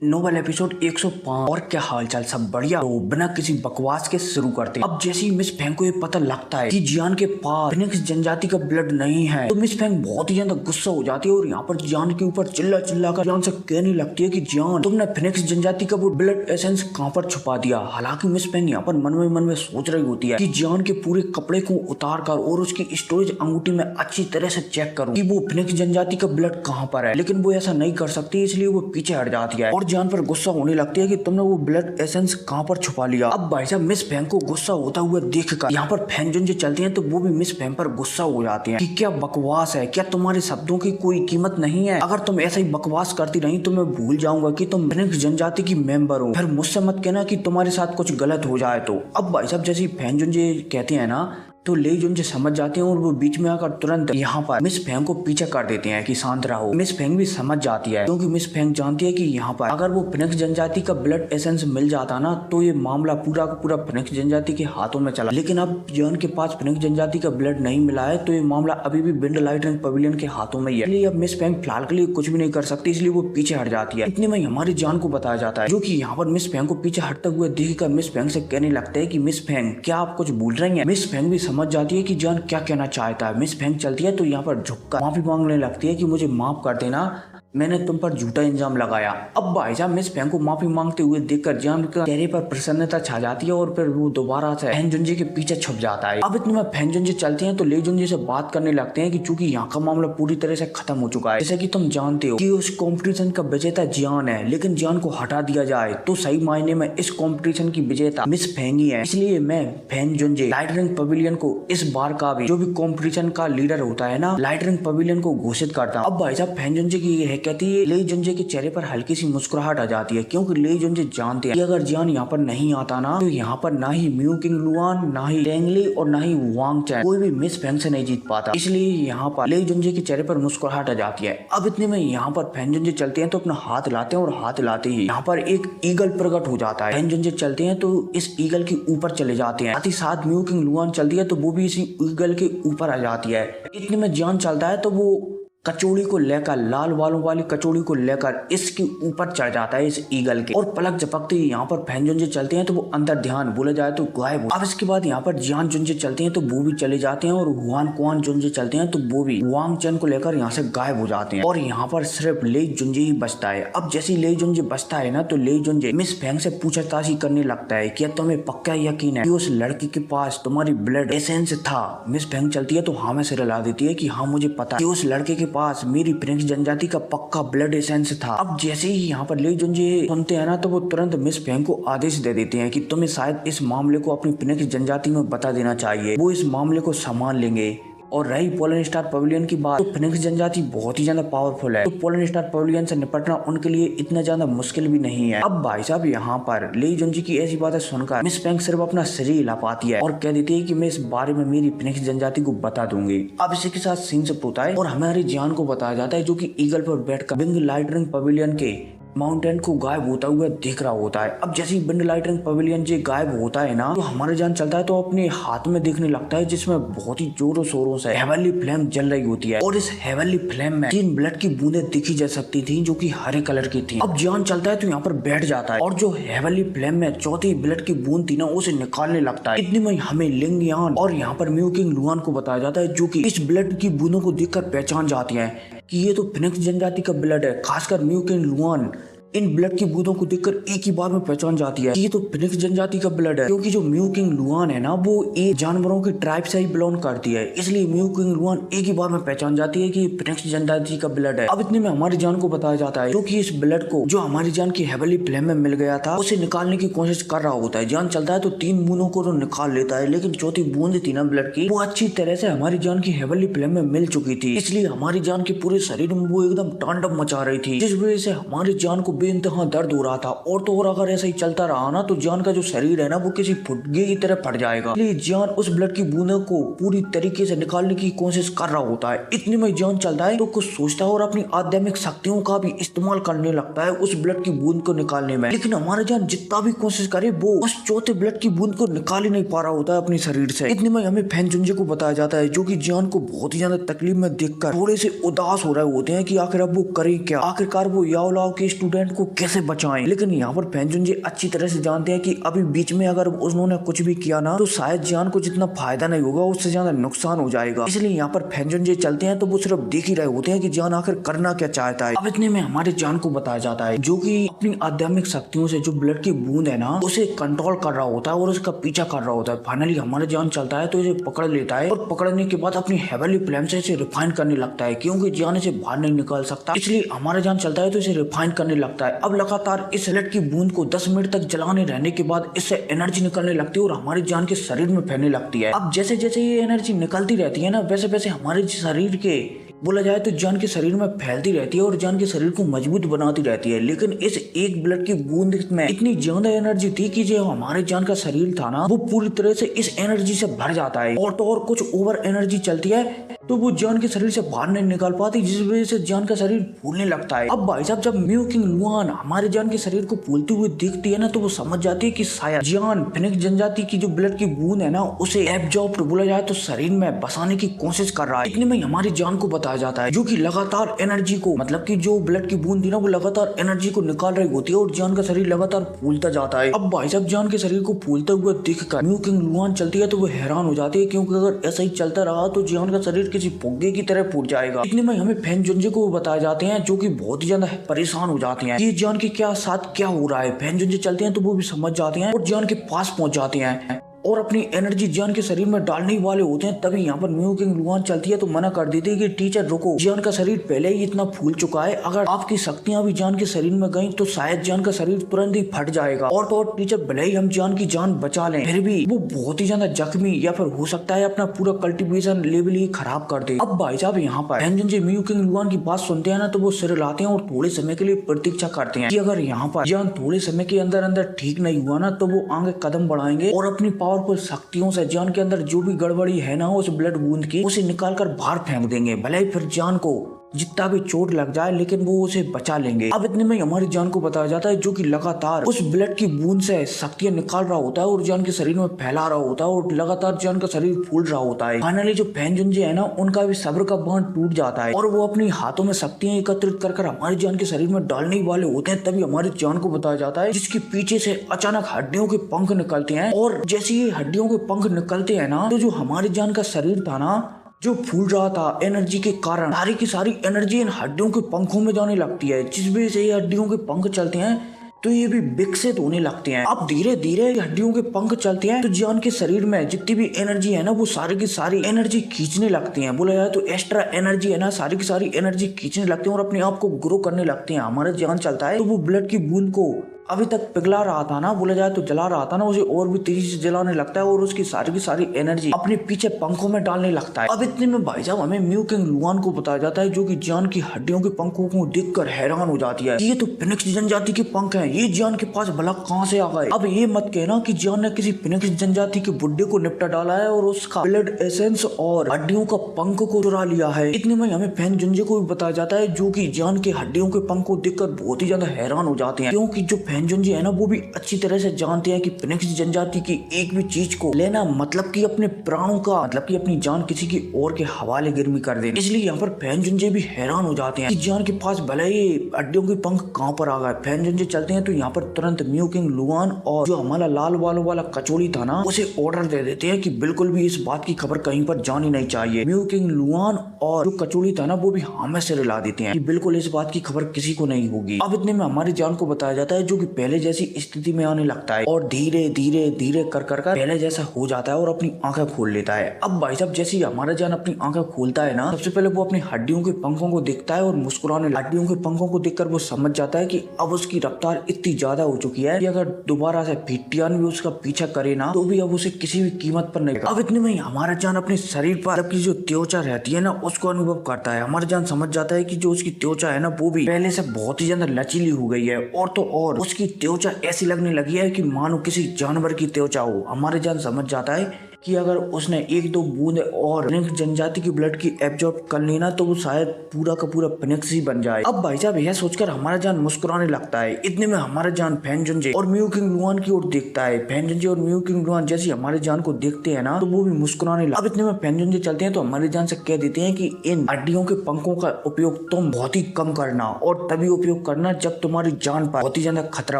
Novel episode 105। और क्या हालचाल, सब बढ़िया। तो बिना किसी बकवास के शुरू करते हैं। अब जैसे ही मिस फेंग को ये पता लगता है कि जियान के पास फिनिक्स जनजाति का ब्लड नहीं है, तो मिस फेंग बहुत ही ज्यादा गुस्सा हो जाती है और यहाँ पर जियान के ऊपर चिल्ला चिल्ला कर जियान से कहने लगती है कि जियान, तुमने फिनिक्स जनजाति का वो ब्लड एसेंस कहाँ पर छुपा दिया। हालांकि मिस फेंग यहाँ पर मन में सोच रही होती है कि जियान के पूरे कपड़े को उतार कर और उसकी स्टोरेज अंगूठी में अच्छी तरह से चेक करूं कि वो फिनिक्स जनजाति का ब्लड कहाँ पर है, लेकिन वो ऐसा नहीं कर सकती, इसलिए वो पीछे हट जाती है और जियान पर गुस्सा होने लगती है कि तुमने वो ब्लड एसेंस कहां पर छुपा लिया। अब भाई साहब मिस फेंग को गुस्सा होता हुआ देखकर यहाँ पर फैंजन जो चलती हैं तो वो भी मिस फेंग पर गुस्सा हो जाती हैं कि क्या बकवास है, क्या तुम्हारे शब्दों की कोई कीमत नहीं है। अगर तुम ऐसा ही बकवास करती रही तो मैं भूल जाऊंगा कि तुम फिनिक्स जनजाति की मेंबर हो, फिर मुझसे मत कहना कि तुम्हारे साथ कुछ गलत हो जाए। तो अब भाई साहब जैसे फैंजन जी कहते हैं ना, तो ले जुन जो समझ जाते हैं और वो बीच में आकर तुरंत यहाँ पर मिस फेंग को पीछे कर देते हैं कि शांत रहो। मिस फेंग भी समझ जाती है क्योंकि मिस फेंग जानती है कि यहाँ पर अगर वो फिनिक्स जनजाति का ब्लड एसेंस मिल जाता ना तो ये मामला पूरा का पूरा फिनिक्स जनजाति के हाथों में चला। लेकिन अब जियान के पास फिनिक्स जनजाति का ब्लड नहीं मिला है तो ये मामला अभी भी विंड लाइटनिंग पवेलियन के हाथों में ही है। इसलिए अब मिस फेंग फिलहाल के लिए कुछ भी नहीं कर सकती, इसलिए वो पीछे हट जाती है। इतने में हमारी जान को बताया जाता है, जो कि यहाँ पर मिस फेंग को पीछे हटते हुए देखकर मिस फेंग से कहने लगता है कि मिस फेंग, क्या आप कुछ भूल रही हैं। मिस फेंग भी समझ जाती है कि जान क्या कहना चाहता है। मिस फेंग चलती है तो यहाँ पर झुककर माफी मांगने लगती है कि मुझे माफ कर देना, मैंने तुम पर झूठा इल्जाम लगाया। अब भाई साहब मिस फेंग को माफी मांगते हुए देखकर जियान के चेहरे पर प्रसन्नता छा जाती है और फिर वो दोबारा से फैंजुनजी के पीछे छुप जाता है। अब इतने में फैंजुनजी चलते हैं तो लेजुनजी से बात करने लगते हैं कि चूंकि यहाँ का मामला पूरी तरह से खत्म हो चुका है, जैसे कि तुम जानते हो कि उस कंपटीशन का विजेता जियान है, लेकिन जियान को हटा दिया जाए तो सही मायने में इस कंपटीशन की विजेता मिस फेंग ही है। इसलिए मैं फैंजुनजी लाइटनिंग पवेलियन को इस बार का भी जो भी कंपटीशन का लीडर होता है ना, लाइटनिंग पवेलियन को घोषित करता हूँ। अब भाई साहब फैंजुनजी की कहती है, ले जुनजे के चेहरे पर हल्की सी मुस्कुराहट आ जाती है क्योंकि ले जुनजे जानते हैं कि अगर जियान यहाँ पर नहीं आता ना तो यहाँ पर ना ही म्यू किंग लुआन, ना ही टेंगली और ना ही वांग चैन कोई भी मिस फेंग से नहीं जीत पाता। इसलिए यहाँ पर ले जुनजे के चेहरे पर मुस्कुराहट आ जाती है। अब इतने में यहाँ पर फैंजुनजे चलते हैं तो अपना हाथ लाते हैं और हाथ लाते ही यहाँ पर एक ईगल प्रकट हो जाता है। फैंजुनजे चलते हैं तो इस ईगल के ऊपर चले जाते हैं, साथ ही साथ म्यू किंग लुआन चलती है तो वो भी इसी ईगल के ऊपर आ जाती है। इतने में जियान चलता है तो वो कचौड़ी को लेकर, लाल बालों वाली कचौड़ी को लेकर इसके ऊपर चढ़ जाता है, इस ईगल के, और पलक झपकते ही यहाँ पर फैंजुनजे चलते हैं तो वो अंदर ध्यान बोला जाए तो गायब। अब इसके बाद यहाँ पर जियान जुनजे चलते हैं तो वो भी चले जाते हैं और हुआन कुआन जुनजे चलते हैं तो वो भी वांग चैन को लेकर यहाँ से गायब हो जाते हैं और यहाँ पर सिर्फ ले जुनजे ही बचता है। अब जैसे ले जुनजे बचता है ना तो ले जुनजे मिस फेंग से पूछताछ करने लगता है, क्या तुम्हें पक्का यकीन है कि उस लड़की के पास तुम्हारी ब्लड एसेंस था। मिस फेंग चलती है तो हाँ में सिर हिला देती है कि हाँ मुझे पता है कि उस लड़के के पास मेरी फिनिक्स जनजाति का पक्का ब्लड एसेंस था। अब जैसे ही यहाँ पर ले जुनजे सुनते हैं ना तो वो तुरंत मिस फेंग को आदेश दे देते हैं कि तुम्हें शायद इस मामले को अपनी फिनिक्स जनजाति में बता देना चाहिए, वो इस मामले को संभाल लेंगे। और रही पोलन स्टार पवेलियन की बात, तो फिनिक्स जनजाति बहुत ही ज्यादा पावरफुल है, तो पोलन स्टार पवेलियन से निपटना उनके लिए इतना ज्यादा मुश्किल भी नहीं है। अब भाई साहब यहाँ पर ले जुनजी की ऐसी बातें सुनकर मिस फेंग सिर्फ अपना शरीर हिला पाती है और कह देती है कि मैं इस बारे में मेरी फिनिक्स जनजाति को बता दूंगी। अब इसी के साथ सीन से होता है और हमारी जियान को बताया जाता है, जो कि ईगल पर बैठकर विंग लाइटनिंग पवेलियन के माउंटेन को गायब होता हुआ देख रहा होता है। अब जैसे ही विंड लाइटनिंग पवेलियन जो गायब होता है ना तो हमारे जान चलता है तो अपने हाथ में देखने लगता है जिसमें बहुत ही जोरों शोरों से हेवनली फ्लेम जल रही होती है और इस हेवनली फ्लेम में 3 ब्लड की बूंदें देखी जा सकती थी जो कि हरे कलर की थी। अब जान चलता है तो यहाँ पर बैठ जाता है और जो हेवनली फ्लेम में चौथी ब्लड की बूंद थी ना उसे निकालने लगता है। इतने में हमें लिंग यान और यहाँ पर म्यू किंग लुआन को बताया जाता है, जो कि इस ब्लड की बूंदों को देखकर पहचान जाती है कि ये तो फिनिक्स जनजाति का ब्लड है। खासकर mu king Luann in blood की बूंदों को देखकर एक ही बार में पहचान जाती है कि ये तो फिनिक्स जनजाति का ब्लड है, क्योंकि जो म्यू किंग लुआन है ना वो एक जानवरों के ट्राइब से ही बिलोंग करती है। इसलिए म्यू किंग लुआन एक ही बार में पहचान जाती है कि ये फिनिक्स जनजाति का ब्लड है। अब इतने में हमारी जान को बताया जाता है, जो कि इस ब्लड को जो हमारी जान की हेवनली फ्लेम में मिल गया था उसे निकालने की कोशिश कर रहा होता है। जान चलता है तो 3 बूंदों को तो निकाल लेता है, लेकिन चौथी बूंद थी ना ब्लड की वो अच्छी तरह से हमारी जान की हेवनली फ्लेम में मिल चुकी थी। इसलिए हमारी जान के पूरे शरीर में वो एकदम तांडव मचा रही थी, जिस वजह से हमारी जान को बेइंतहा दर्द हो रहा था। और तो और अगर ऐसा ही चलता रहा ना तो जान का जो शरीर है ना वो किसी फुटगे की तरह फट जाएगा। इसलिए जान उस ब्लड की बूंदों को पूरी तरीके से निकालने की कोशिश कर रहा होता है। इतने में जान चलता है तो कुछ सोचता है और अपनी आध्यात्मिक शक्तियों का भी इस्तेमाल करने लगता है उस ब्लड की बूंद को निकालने में। लेकिन हमारा जान जितना भी कोशिश करे वो उस चौथे ब्लड की बूंद को निकाल ही नहीं पा रहा होता है अपने शरीर से। इतने में हमें फैंजुनजे को बताया जाता है, जो कि जान को बहुत ही ज्यादा तकलीफ में देखकर थोड़े से उदास हो रहे होते हैं कि आखिर अब वो करे क्या। आखिरकार वो याओलाओ के स्टूडेंट फ्रेंड को कैसे बचाएं। लेकिन यहाँ पर फैंजुनजी अच्छी तरह से जानते हैं कि अभी बीच में अगर उन्होंने कुछ भी किया ना तो शायद जियान को जितना फायदा नहीं होगा उससे ज्यादा नुकसान हो जाएगा। इसलिए यहाँ पर फैंजुनजी चलते हैं तो वो सिर्फ देख ही रहे होते हैं कि जियान आखिर करना क्या चाहता है। अब इतने में हमारे जियान को बताया जाता है जो कि अपनी आध्यात्मिक शक्तियों से जो ब्लड की बूंद है ना उसे कंट्रोल कर रहा होता है और उसका पीछा कर रहा होता है। फाइनली हमारे जियान चलता है तो इसे पकड़ लेता है और पकड़ने के बाद अपनी हेवनली फ्लेम से इसे रिफाइन करने लगता है क्योंकि जियान इसे बाहर नहीं निकाल सकता। इसलिए हमारा जान चलता है तो इसे रिफाइन करने लगता है। अब लगातार इस ब्लड की बूंद को 10 मिनट तक जलाने रहने के बाद इससे एनर्जी निकलने लगती है और हमारी जान के शरीर में फैलने लगती है। अब जैसे जैसे ये एनर्जी निकलती रहती है ना वैसे वैसे हमारे शरीर के बोला जाए तो जान के शरीर में फैलती रहती है और जान के शरीर को मजबूत बनाती रहती है। लेकिन इस एक ब्लड की बूंद में इतनी ज्यादा एनर्जी थी कि जो हमारे जान का शरीर था ना वो पूरी तरह से इस एनर्जी से भर जाता है और तो और कुछ ओवर एनर्जी चलती है तो वो जान के शरीर से बाहर नहीं निकाल पाती जिस वजह से जान का शरीर फूलने लगता है। अब भाई साहब जब म्यू किंग लुआन हमारे जान के शरीर को फूलते हुए देखती है ना तो वो समझ जाती है कि शायद जान फिनिक्स जनजाति की जो ब्लड की बूंद है ना उसे एब्जॉर्ब बोला जाए तो शरीर में बसाने की कोशिश कर रहा है। इतने में हमारी जान को बताया जाता है जो कि लगातार एनर्जी को मतलब कि जो ब्लड की बूंद थी ना वो लगातार एनर्जी को निकाल रही होती है और जान का शरीर लगातार फूलता जाता है। अब भाई साहब जान के शरीर को फूलते हुए देखकर म्यू किंग लुआन चलती है तो वो हैरान हो जाती है क्योंकि अगर ऐसा ही चलता रहा तो जान का शरीर किसी फुग्गे की तरह फूट जाएगा। इतने में हमें फैंजुनजी को बताए जाते हैं जो कि बहुत ही ज्यादा परेशान हो जाते हैं कि जान के क्या साथ क्या हो रहा है। फैंजुनजी चलते हैं तो वो भी समझ जाते हैं और जान के पास पहुंच जाते हैं और अपनी एनर्जी जान के शरीर में डालने वाले होते हैं। तभी यहाँ पर म्यू किंग लुआन चलती है तो मना कर देती है कि टीचर रुको, जान का शरीर पहले ही इतना फूल चुका है, अगर आपकी शक्तियां भी जान के शरीर में गई तो शायद जान का शरीर तुरंत ही फट जाएगा और तो और टीचर भले ही हम जान की जान बचा लें फिर भी वो बहुत ही ज्यादा जख्मी या फिर हो सकता है अपना पूरा कल्टिवेशन लेवल ही खराब कर दे। अब भाई साहब यहाँ पर फैंजुनजी म्यू किंग लुआन की बात सुनते हैं ना तो वो सिर लाते हैं और थोड़े समय के लिए प्रतीक्षा करते हैं कि अगर यहाँ पर जान थोड़े समय के अंदर अंदर ठीक नहीं हुआ ना तो वो आगे कदम बढ़ाएंगे और अपनी पावरफुल शक्तियों से जान के अंदर जो भी गड़बड़ी है ना उस ब्लड बूंद की उसे निकाल कर बाहर फेंक देंगे। भले ही फिर जान को जितना भी चोट लग जाए लेकिन वो उसे बचा लेंगे। अब इतने में हमारी जान को बताया जाता है जो कि लगातार उस ब्लड की बूंद से शक्तियां निकाल रहा होता है और जान के शरीर में फैला रहा होता है और लगातार जान का शरीर फूल रहा होता है। फाइनली जो फैंजुनजी है ना उनका भी सब्र का बांध टूट जाता है और वो अपनी हाथों में शक्तियां एकत्रित कर हमारी जान के शरीर में डालने वाले होते हैं। तभी हमारी जान को बताया जाता है जिसके पीछे से अचानक हड्डियों के पंख निकलते हैं और जैसे ही हड्डियों के पंख निकलते हैं ना तो जो हमारी जान का शरीर था ना जो फूल रहा था एनर्जी के कारण सारी की सारी एनर्जी इन हड्डियों के पंखों में जाने लगती है जिस वजह से ये हड्डियों के पंख चलते हैं तो ये भी विकसित होने लगते हैं। अब धीरे धीरे हड्डियों के पंख चलते हैं तो जान के शरीर में जितनी भी एनर्जी है ना वो सारी की सारी एनर्जी खींचने लगती है। बोला जाए तो एक्स्ट्रा एनर्जी है ना सारी की सारी एनर्जी खींचने लगती है और अपने आप को ग्रो करने लगते हैं। हमारा जान चलता है तो वो ब्लड की बूंद को अभी तक पिघला रहा था ना बोला जाए तो जला रहा था ना उसे और भी तेजी से जलाने लगता है और उसकी सारी की सारी एनर्जी अपने पीछे पंखों में डालने लगता है। अब इतने में भाई साहब हमें म्यू किंग लुआन को बताया जाता है जो कि जान की हड्डियों के पंखों को देखकर हैरान हो जाती है। ये तो फिनिक्स जनजाति के पंख हैं, ये जान के पास भला कहाँ से आ गए। अब ये मत कहना कि जान ने किसी फिनिक्स जनजाति के बुड्ढे को निपटा डाला है और उसका ब्लड एसेंस और हड्डियों का पंख को चुरा लिया है। इतने में हमें फैंजुनजी को भी बताया जाता है जो कि जान के हड्डियों के पंख को देखकर बहुत ही ज्यादा हैरान हो जाते हैं क्योंकि जो फैंजुनजी है ना वो भी अच्छी तरह से जानते हैं कि फिनिक्स जनजाति की एक भी चीज को लेना मतलब कि अपने प्राणों का मतलब कि अपनी जान किसी की और के हवाले गिरमी कर देना। इसलिए यहाँ पर फैंजुनजी भी हैरान हो जाते हैं कि जान के पास भले ही हड्डियों के पंख कहाँ पर आ गए। फैंजुनजी चलते हैं तो यहाँ पर तुरंत म्यू किंग लुआन और जो हमारा लाल बालों वाला कचौड़ी था ना उसे ऑर्डर दे देते हैं कि बिल्कुल भी इस बात की खबर कहीं पर जानी नहीं चाहिए। म्यू किंग लुआन और जो कचौड़ी था ना वो भी हमें से रिला देते हैं कि बिल्कुल इस बात की खबर किसी को नहीं होगी। अब इतने में हमारी जान को बताया जाता है जो कि पहले जैसी स्थिति में आने लगता है और धीरे धीरे धीरे कर पहले जैसा हो जाता है और अपनी आंखें खोल लेता है। अब भाई साहब जैसे ही हमारा जान अपनी आंखें खोलता है ना सबसे पहले वो अपनी हड्डियों के पंखों को देखता है और मुस्कुराने हड्डियों के पंखों को देखकर वो समझ जाता है कि अब उसकी रफ्तार इतनी ज्यादा हो चुकी है कि अगर दोबारा से फिटियान भी उसका पीछा करे ना तो भी अब उसे किसी भी कीमत पर नहीं। अब इतने में हमारा जान अपने शरीर पर की जो त्वचा रहती है ना उसको अनुभव करता है। हमारा जान समझ जाता है कि जो उसकी त्वचा है ना वो भी पहले से बहुत ही ज्यादा लचीली हो गई है और तो और उसकी त्वचा ऐसी लगने लगी है कि मानो किसी जानवर की त्वचा हो। हमारे जान समझ जाता है कि अगर उसने एक दो बूंद और फिनिक्स जनजाति की ब्लड की एब्जॉर्ब कर लेना तो वो शायद पूरा का पूरा फिनिक्स ही बन जाए। अब भाई साहब यह सोचकर हमारा जान मुस्कुराने लगता है। इतने में हमारा जान फैन जुनजे और म्यू किंग लुआन की ओर देखता है। फैन जुनजे और म्यू किंग लुआन जैसे हमारे जान को देखते हैं ना तो वो भी मुस्कुराने लगता है। अब इतने में फैन जुनजे चलते हैं तो हमारे जान से कह देते हैं कि इन हड्डियों के पंखों का उपयोग तुम बहुत ही कम करना और तभी उपयोग करना जब तुम्हारी जान पर बहुत ही ज्यादा खतरा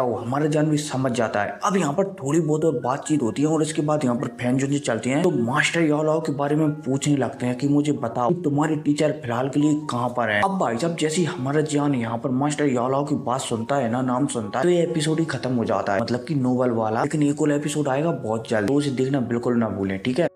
हो। हमारा जान भी समझ जाता है। अब यहाँ पर थोड़ी बहुत और बातचीत होती है और इसके बाद यहाँ पर फैन जुनजे चलते हैं तो मास्टर याओलाओ के बारे में पूछने लगते हैं कि मुझे बताओ कि तुम्हारे टीचर फिलहाल के लिए कहाँ पर है। अब भाई साहब जैसे हमारा जान यहाँ पर मास्टर याओलाओ की बात सुनता है ना, नाम सुनता है, तो ये एपिसोड ही खत्म हो जाता है, मतलब कि नोवेल वाला। लेकिन एक और एपिसोड आएगा बहुत जल्द, तो उसे देखना बिल्कुल ना भूलें, ठीक है।